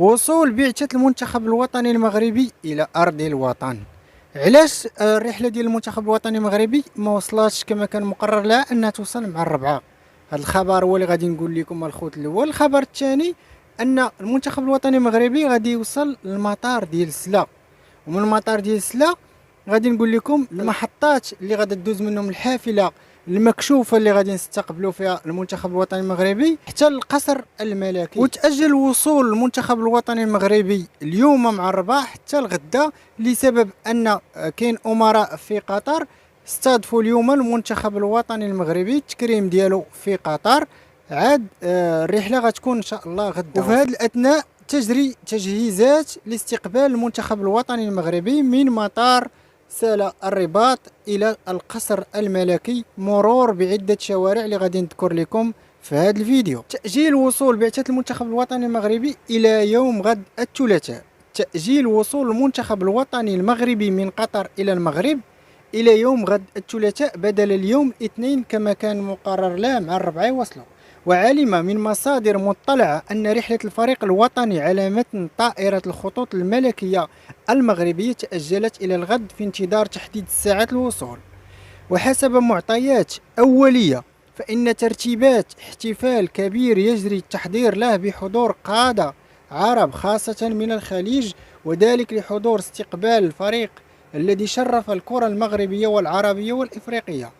وصول بعثة المنتخب الوطني المغربي إلى أرض الوطن. علاش الرحلة ديال المنتخب الوطني المغربي ما وصلاتش كما كان مقرر لها أنها توصل مع الربعة؟ هذا الخبر هو اللي غادي نقول لكم الخوت الأول. الخبر الثاني أن المنتخب الوطني المغربي غادي يوصل للمطار ديال سلا، ومن المطار ديال سلا غادي نقول لكم المحطات اللي غادي تدوز منهم الحافلة المكشوفه اللي غادي نستقبلوا فيها المنتخب الوطني المغربي حتى القصر الملكي. وتاجل وصول المنتخب الوطني المغربي اليوم مع الرباح حتى الغدا لسبب ان كاين امراء في قطر استضافوا اليوم المنتخب الوطني المغربي، التكريم ديالو في قطر. عاد الرحله غتكون ان شاء الله غدا. وفي هذه الاثناء تجري تجهيزات لاستقبال المنتخب الوطني المغربي من مطار سال الرباط الى القصر الملكي، مرور بعده شوارع اللي غادي نذكر لكم في هذا الفيديو. تاجيل وصول بعثه المنتخب الوطني المغربي الى يوم غد الثلاثاء. تاجيل وصول المنتخب الوطني المغربي من قطر الى المغرب الى يوم غد الثلاثاء بدل اليوم الاثنين كما كان مقرر له مع الربعة يوصلوا. وعلم من مصادر مطلعة أن رحلة الفريق الوطني على متن طائرة الخطوط الملكية المغربية تأجلت إلى الغد في انتظار تحديد ساعة الوصول. وحسب معطيات أولية فإن ترتيبات احتفال كبير يجري التحضير له بحضور قادة عرب خاصة من الخليج، وذلك لحضور استقبال الفريق الذي شرف الكرة المغربية والعربية والإفريقية.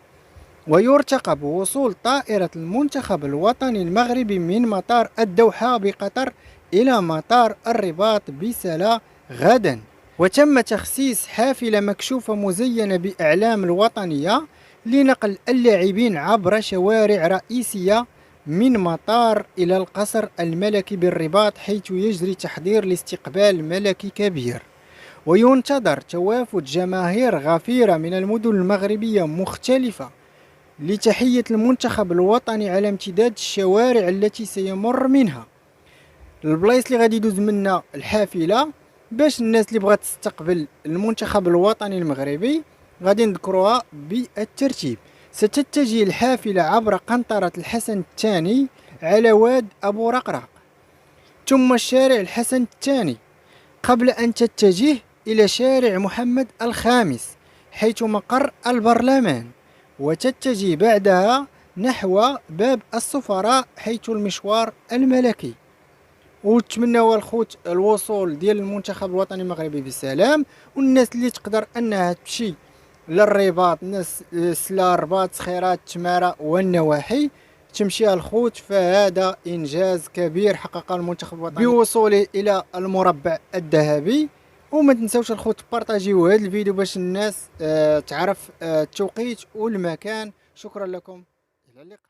ويرتقب وصول طائرة المنتخب الوطني المغربي من مطار الدوحة بقطر إلى مطار الرباط بسلا غدا. وتم تخصيص حافلة مكشوفة مزينة بأعلام الوطنية لنقل اللاعبين عبر شوارع رئيسية من مطار إلى القصر الملكي بالرباط، حيث يجري تحضير لاستقبال ملكي كبير. وينتظر توافد جماهير غفيرة من المدن المغربية مختلفة لتحية المنتخب الوطني على امتداد الشوارع التي سيمر منها. البلايص اللي غادي يدوز منها الحافلة باش الناس اللي بغات تستقبل المنتخب الوطني المغربي غادي نذكروها بالترتيب. ستتجه الحافلة عبر قنطرة الحسن الثاني على واد أبو رقراق، ثم الشارع الحسن الثاني، قبل أن تتجه إلى شارع محمد الخامس حيث مقر البرلمان، وتتجه بعدها نحو باب السفراء حيث المشوار الملكي. ونتمنوا الخوت الوصول ديال المنتخب الوطني المغربي بسلام، والناس اللي تقدر انها تمشي للرباط، الناس سلا الرباط سخيرات تمارا والنواحي تمشي الخوت، فهذا انجاز كبير حقق المنتخب الوطني بوصوله الى المربع الذهبي. وما تنساوش الخوت بارطاجيو هذا الفيديو باش الناس تعرف التوقيت والمكان. شكرا لكم، الى اللقاء.